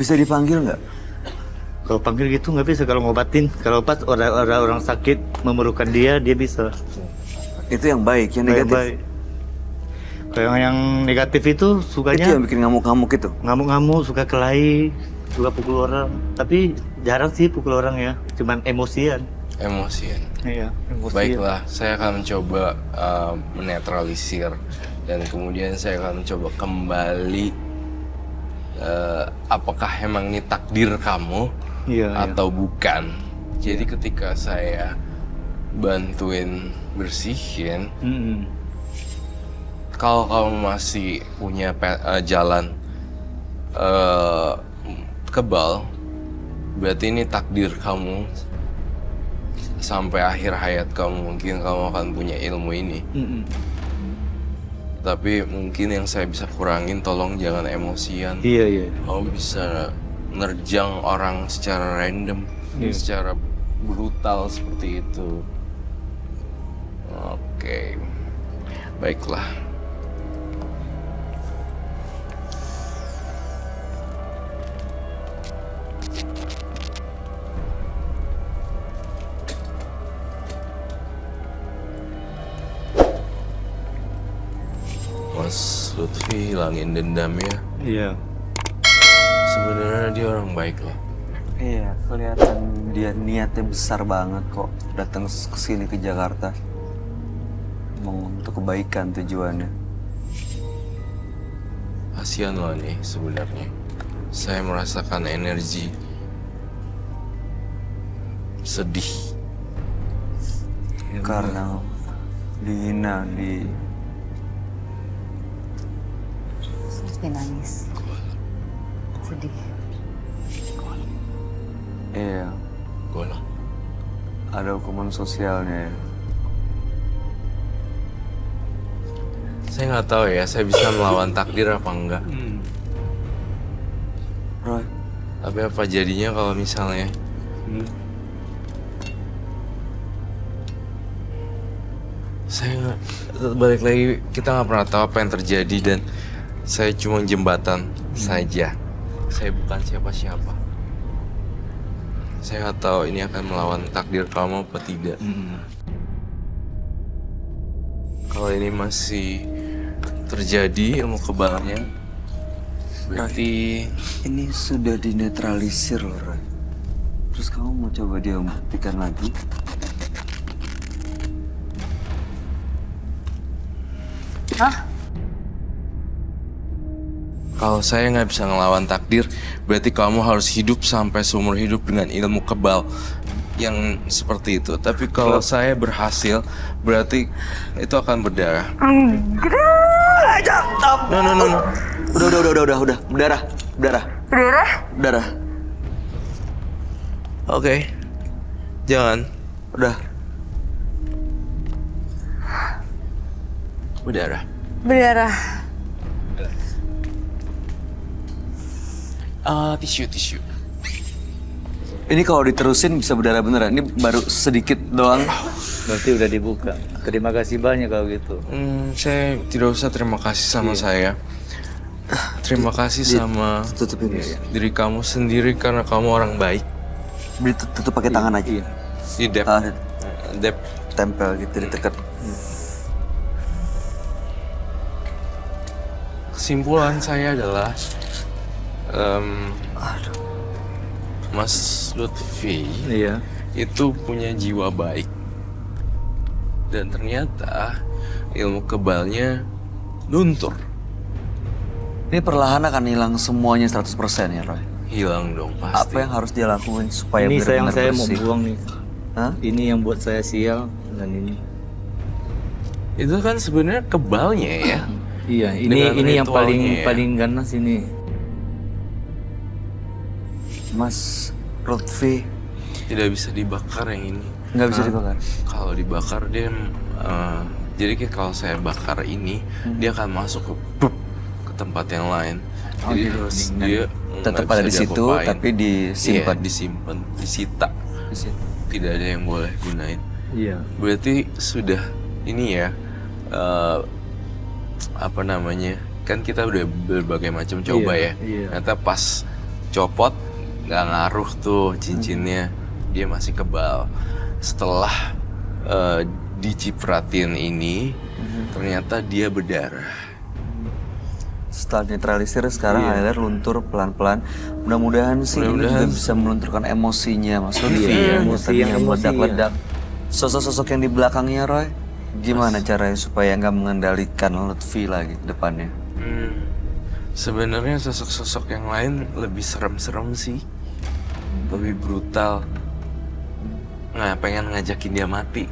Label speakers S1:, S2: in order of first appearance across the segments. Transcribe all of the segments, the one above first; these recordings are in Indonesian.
S1: Bisa dipanggil nggak?
S2: Kalau panggil gitu nggak bisa, kalau ngobatin. Kalau pas orang sakit memerlukan dia bisa.
S1: Itu yang baik, yang negatif.
S2: Baik. Kalau yang negatif itu sukanya
S1: Itu yang bikin ngamuk-ngamuk itu.
S2: ngamuk-ngamuk, suka kelahi, suka pukul orang. Tapi jarang sih pukul orang ya, cuman emosian.
S3: Emosian.
S2: Iya, emosian.
S3: Baiklah, saya akan mencoba menetralisir dan kemudian saya akan mencoba kembali. Apakah emang ini takdir kamu atau bukan? Jadi ketika saya bantuin bersihin, kalau kamu masih punya jalan kebal, berarti ini takdir kamu. Sampai akhir hayat kamu mungkin kamu akan punya ilmu ini. Tapi mungkin yang saya bisa kurangin, tolong jangan emosian.
S2: Iya.
S3: Kamu bisa nerjang orang secara random, secara brutal seperti itu. Oke, baiklah. Mas Lutfi hilangin dendamnya.
S2: Iya.
S3: Sebenarnya dia orang baik loh.
S1: Iya, kelihatan dia niatnya besar banget kok datang ke sini ke Jakarta. Mau untuk kebaikan tujuannya.
S3: Kasihan loh nih sebenarnya. Saya merasakan energi sedih.
S1: Karena dihina,
S4: Lutfi nangis. Sedih.
S1: Iya,
S3: Golok.
S1: ada hukuman sosialnya ya.
S3: Saya nggak tahu ya, saya bisa melawan takdir apa enggak.
S1: Roy,
S3: Tapi apa jadinya kalau misalnya saya nggak, balik lagi, kita nggak pernah tahu apa yang terjadi dan saya cuma jembatan saja. Saya bukan siapa-siapa. Saya nggak tahu ini akan melawan takdir kamu apa tidak. Kalau ini masih terjadi ilmu kebalnya, berarti
S1: ini sudah dinetralisir loh, Roy. Terus kamu mau coba dia buktikan lagi?
S4: Hah?
S3: kalau saya nggak bisa ngelawan takdir, berarti kamu harus hidup sampai seumur hidup dengan ilmu kebal yang seperti itu. Tapi kalau saya berhasil, berarti itu akan berdarah. No.
S1: Udah. Berdarah. Berdarah.
S3: Oke. Jangan.
S1: Udah.
S3: Berdarah.
S4: Berdarah.
S3: Tisu.
S1: Ini kalau diterusin bisa berdarah beneran. Ini baru sedikit doang.
S2: Berarti udah dibuka. Terima kasih banyak kalau gitu.
S3: Saya tidak usah terima kasih sama saya. Terima kasih sama
S1: Tutupin.
S3: diri kamu sendiri karena kamu orang baik.
S1: Tutup pakai tangan aja.
S3: Di dep. Dep.
S1: Tempel gitu ditekan.
S3: Kesimpulan saya adalah Mas Lutfi
S2: Iya.
S3: itu punya jiwa baik. Dan ternyata ilmu kebalnya luntur.
S1: Ini perlahan akan hilang semuanya 100% ya, Roy.
S3: Hilang dong pasti.
S1: Apa yang harus dia lakuin supaya
S2: Ini sayang
S1: benar-benar
S2: saya mau
S1: bersih?
S2: buang nih.
S1: Hah?
S2: Ini yang buat saya sial dan ini.
S3: Itu kan sebenarnya kebalnya ya.
S2: Iya,
S3: Dengan
S2: ini yang
S3: ritualnya ya.
S2: paling ganas ini.
S1: Mas Lutfi
S3: Tidak bisa dibakar yang ini.
S1: nggak bisa dibakar.
S3: Kalau dibakar dia jadi kayak kalau saya bakar ini dia akan masuk ke tempat yang lain. Jadi harus dia
S1: Tetap
S3: nggak
S1: ada
S3: bisa
S1: di situ,
S3: diapa-apain.
S1: tapi disimpan.
S3: Iya, disimpan, disita.
S1: Di situ.
S3: Tidak ada yang boleh gunain.
S2: Iya.
S3: Berarti sudah ini ya apa namanya? Kan kita udah berbagai macam coba ya.
S2: Iya.
S3: Ternyata pas copot nggak ngaruh tuh cincinnya, dia masih kebal. Setelah dicipratin ini, ternyata dia berdarah.
S1: Setelah netralisir sekarang air luntur pelan-pelan. Mudah-mudahan sih ini juga bisa melunturkan emosinya Mas Lutfi ya.
S2: emosi
S1: Tadinya
S2: yang
S1: meledak-ledak. Sosok-sosok yang di belakangnya Roy, gimana caranya supaya nggak mengendalikan Lutfi lagi ke depannya?
S3: Sebenarnya sosok-sosok yang lain lebih serem-serem sih, lebih brutal. Nggak pengen ngajakin dia mati.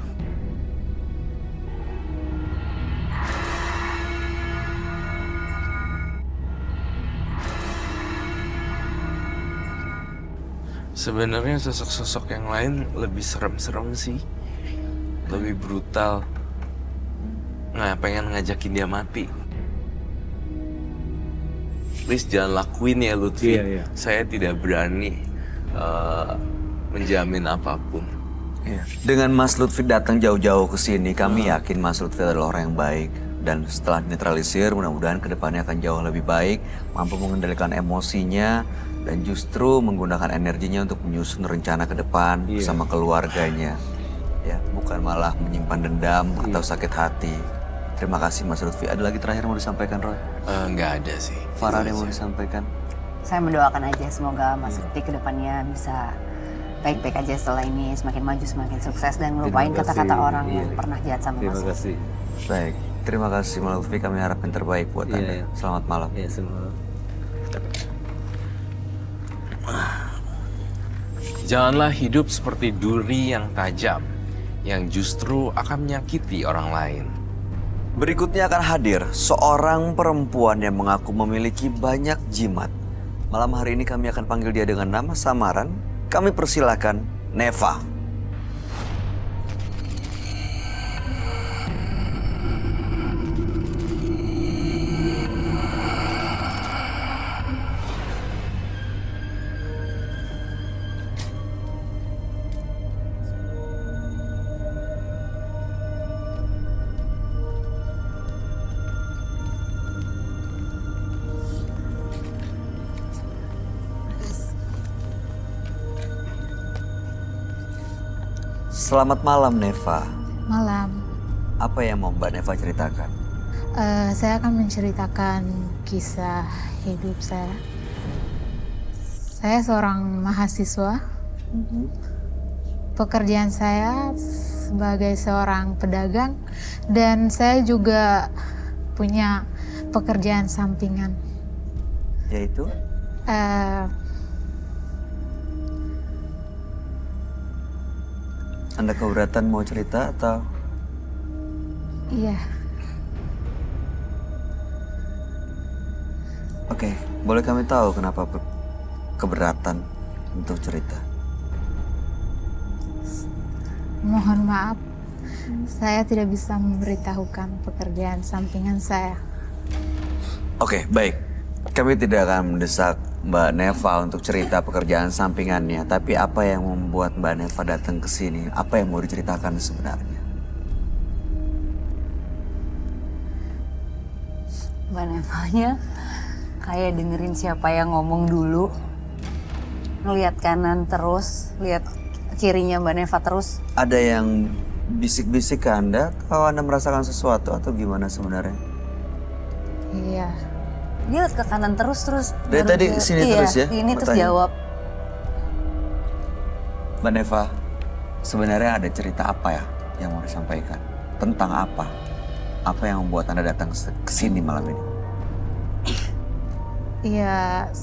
S3: Sebenarnya sosok-sosok yang lain lebih serem-serem sih, lebih brutal. Nggak pengen ngajakin dia mati. Please jangan lakuin ya Lutfi.
S2: Iya.
S3: Saya tidak berani menjamin apapun.
S1: Iya. Dengan Mas Lutfi datang jauh-jauh ke sini, kami yakin Mas Lutfi adalah orang yang baik. Dan setelah netralisir, mudah-mudahan kedepannya akan jauh lebih baik, mampu mengendalikan emosinya, dan justru menggunakan energinya untuk menyusun rencana ke depan bersama keluarganya. Ya, bukan malah menyimpan dendam atau sakit hati. Terima kasih Mas Lutfi. Ada lagi terakhir mau disampaikan Roy?
S3: Nggak ada sih.
S1: Farah ada yang mau disampaikan?
S4: Saya mendoakan aja semoga Mas Lutfi ke depannya bisa baik-baik aja setelah ini, semakin maju, semakin sukses, dan ngelupain kata-kata orang yang pernah jahat sama Mas Lutfi.
S1: Baik, terima kasih Mas Lutfi. Kami harap yang terbaik buat Anda. Selamat malam.
S3: Janganlah hidup seperti duri yang tajam, yang justru akan menyakiti orang lain.
S1: Berikutnya akan hadir seorang perempuan yang mengaku memiliki banyak jimat. Malam hari ini kami akan panggil dia dengan nama samaran. Kami persilakan Neva. Selamat malam Neva.
S5: Malam.
S1: Apa yang mau Mbak Neva ceritakan?
S5: Saya akan menceritakan kisah hidup saya. Saya seorang mahasiswa. Pekerjaan saya sebagai seorang pedagang, dan saya juga punya pekerjaan sampingan.
S1: Yaitu? Anda keberatan mau cerita atau?
S5: Iya.
S1: Oke, boleh kami tahu kenapa keberatan untuk cerita?
S5: Mohon maaf, saya tidak bisa memberitahukan pekerjaan sampingan saya.
S1: Oke, baik. Kami tidak akan mendesak Mbak Neva untuk cerita pekerjaan sampingannya. Tapi apa yang membuat Mbak Neva datang ke sini? Apa yang mau diceritakan sebenarnya?
S4: Mbak Nevanya kayak dengerin siapa yang ngomong dulu. Ngeliat kanan terus, lihat kirinya Mbak Neva terus.
S1: Ada yang bisik-bisik ke Anda? Atau Anda merasakan sesuatu atau gimana sebenarnya?
S5: Iya.
S4: Dia lihat ke kanan terus.
S1: Dari
S4: baru
S1: tadi
S4: dia-
S1: sini
S4: iya,
S1: terus ya,
S4: ini terus
S1: matanya?
S4: jawab.
S1: Mbak Neva, sebenarnya ada cerita apa ya yang mau disampaikan? Tentang apa? Apa yang membuat Anda datang ke sini malam ini?
S5: Iya,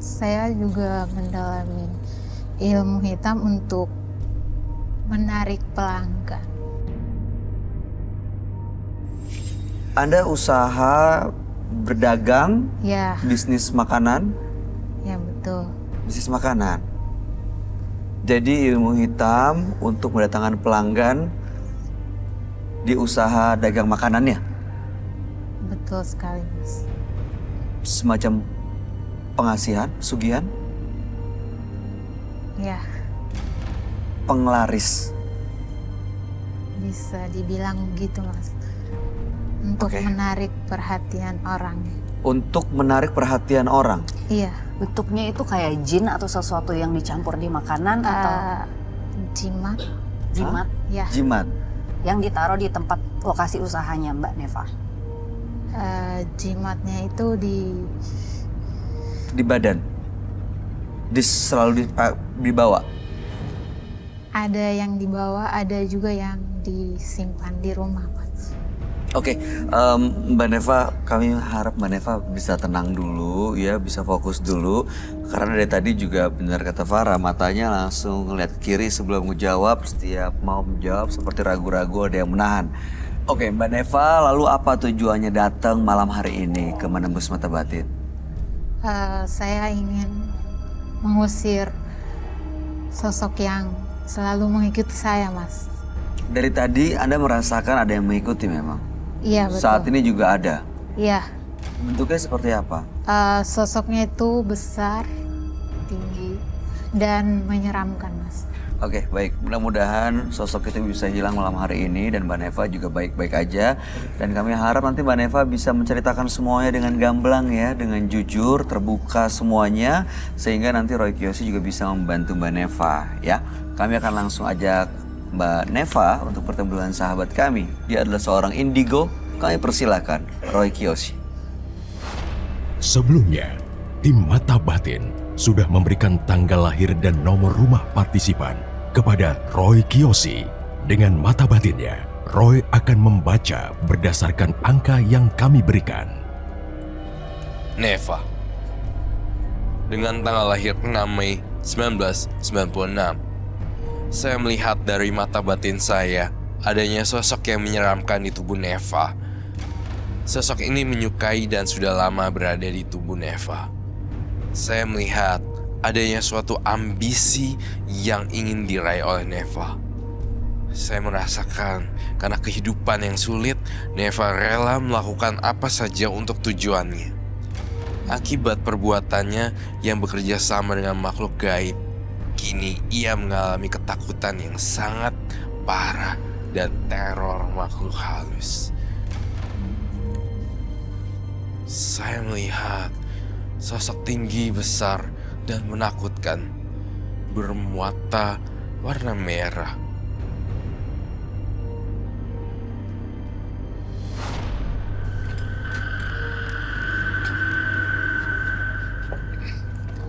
S5: saya juga mendalami ilmu hitam untuk menarik pelanggan.
S1: Anda usaha berdagang,
S5: Ya,
S1: bisnis makanan,
S5: ya betul.
S1: bisnis makanan. Jadi ilmu hitam untuk mendatangkan pelanggan di usaha dagang makanannya.
S5: Betul sekali, Mas.
S1: Semacam pengasihan, sugihan,
S5: Ya,
S1: penglaris.
S5: bisa dibilang begitu, Mas. Untuk
S1: Oke.
S5: menarik perhatian orang.
S1: untuk menarik perhatian orang.
S5: Iya.
S4: Bentuknya itu kayak jin atau sesuatu yang dicampur di makanan atau
S5: Jimat.
S4: jimat
S5: Ya.
S1: Jimat.
S4: yang ditaruh di tempat lokasi usahanya Mbak Neva.
S5: Jimatnya itu
S1: Di badan. Selalu dibawa.
S5: ada yang dibawa, ada juga yang disimpan di rumah, Mas.
S1: Oke, Mbak Neva, kami harap Mbak Neva bisa tenang dulu ya, bisa fokus dulu. Karena dari tadi juga benar kata Farah, matanya langsung ngeliat kiri sebelum menjawab, setiap mau menjawab seperti ragu-ragu ada yang menahan. Oke, Mbak Neva, lalu apa tujuannya datang malam hari ini ke Menembus Mata Batin?
S5: Saya ingin mengusir sosok yang selalu mengikuti saya, Mas.
S1: Dari tadi Anda merasakan ada yang mengikuti memang?
S5: Iya, betul.
S1: Saat ini juga ada?
S5: Iya.
S1: Bentuknya seperti apa?
S5: Sosoknya itu besar, tinggi, dan menyeramkan, Mas.
S1: Oke, baik. Mudah-mudahan sosok itu bisa hilang malam hari ini dan Mbak Neva juga baik-baik aja. Dan kami harap nanti Mbak Neva bisa menceritakan semuanya dengan gamblang ya, dengan jujur, terbuka semuanya. Sehingga nanti Roy Kiyoshi juga bisa membantu Mbak Neva ya. Kami akan langsung ajak Mbak Neva untuk bertemu dengan sahabat kami. Dia adalah seorang indigo. Kami persilakan Roy Kiyoshi.
S6: Sebelumnya, tim Mata Batin sudah memberikan tanggal lahir dan nomor rumah partisipan kepada Roy Kiyoshi. Dengan mata batinnya, Roy akan membaca berdasarkan angka yang kami berikan.
S3: Neva. Dengan tanggal lahir 6 Mei 1996. Saya melihat dari mata batin saya adanya sosok yang menyeramkan di tubuh Neva. Sosok ini menyukai dan sudah lama berada di tubuh Neva. Saya melihat adanya suatu ambisi yang ingin diraih oleh Neva. Saya merasakan karena kehidupan yang sulit, Neva rela melakukan apa saja untuk tujuannya. Akibat perbuatannya yang bekerja sama dengan makhluk gaib, kini ia mengalami ketakutan yang sangat parah dan teror makhluk halus. Saya melihat sosok tinggi, besar, dan menakutkan, bermata warna merah.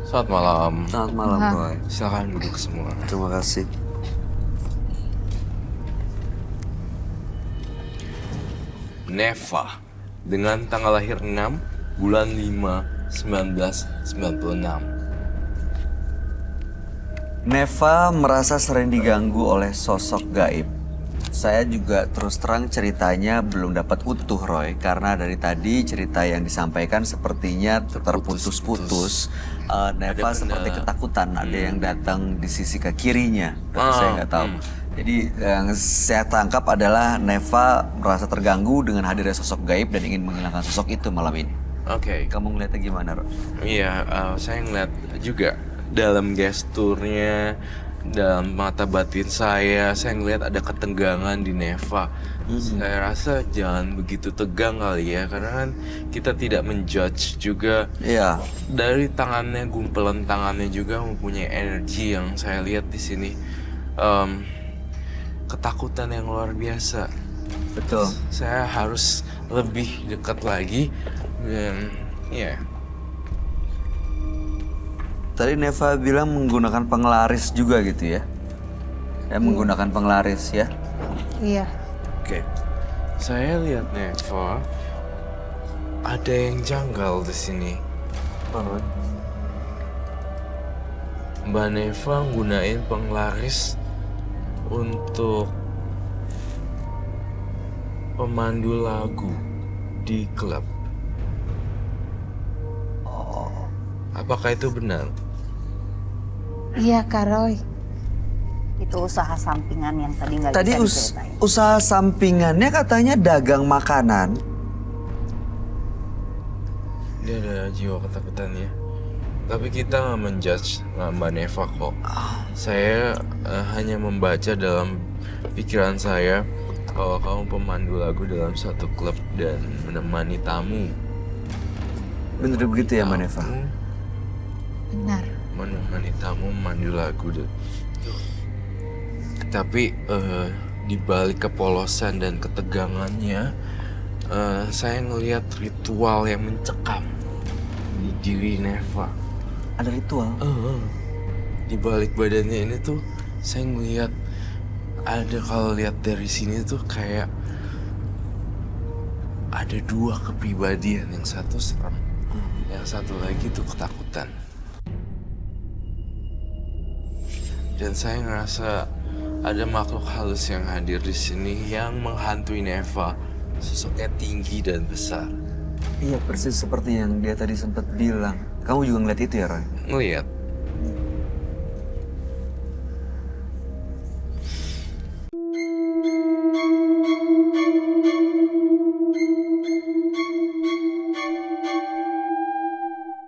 S3: Selamat malam.
S1: Selamat malam, Roy.
S3: Silakan duduk semua.
S1: Terima kasih.
S3: Neva, dengan tanggal lahir 6 bulan 5 1996.
S1: Neva merasa sering diganggu oleh sosok gaib. Saya juga terus terang ceritanya belum dapat utuh, Roy, karena dari tadi cerita yang disampaikan sepertinya terputus-putus. Neva seperti ketakutan, ada yang datang di sisi ke kirinya, tapi saya nggak tahu. Jadi yang saya tangkap adalah Neva merasa terganggu dengan hadirnya sosok gaib dan ingin menghilangkan sosok itu malam ini.
S3: Oke.
S1: Kamu ngeliatnya gimana, Roy?
S3: Iya, saya ngeliat juga dalam gesturnya, dalam mata batin saya ngeliat ada ketegangan di Neva. Saya rasa jangan begitu tegang kali ya, karena kan kita tidak menjudge juga.
S1: Iya.
S3: Dari tangannya, gumpelan tangannya juga mempunyai energi yang saya lihat di sini. Ketakutan yang luar biasa.
S1: Betul.
S3: Saya harus lebih dekat lagi dan ya.
S1: Tadi Neva bilang menggunakan penglaris juga gitu ya? Menggunakan penglaris ya?
S5: Iya.
S3: Oke. Saya lihat Neva ada yang janggal di sini. Mbak Neva gunain penglaris untuk pemandu lagu di klub. Apakah itu benar?
S5: Iya, Kak Roy.
S4: Itu usaha sampingan yang tadi nggak
S1: Tadi
S4: bisa diceritain.
S1: usaha sampingannya katanya dagang makanan.
S3: Dia ada jiwa ketakutannya. Tapi kita nggak menjudge Mbak Neva kok. Saya hanya membaca dalam pikiran saya kalau kamu pemandu lagu dalam satu klub dan menemani tamu.
S1: Bener begitu ya Mbak Neva?
S5: Benar.
S3: Menemani tamu mandi lagu deh. Tapi di balik kepolosan dan ketegangannya, saya ngelihat ritual yang mencekam di diri Neva.
S1: Ada ritual?
S3: Di balik badannya ini tuh saya ngelihat ada, kalau lihat dari sini tuh kayak ada dua kepribadian, yang satu serem, yang satu lagi tuh ketakutan. Dan saya ngerasa ada makhluk halus yang hadir di sini yang menghantui Neva. Sosoknya tinggi dan besar.
S1: Iya persis seperti yang dia tadi sempat bilang. Kamu juga ngeliat itu ya Roy?
S3: Ngeliat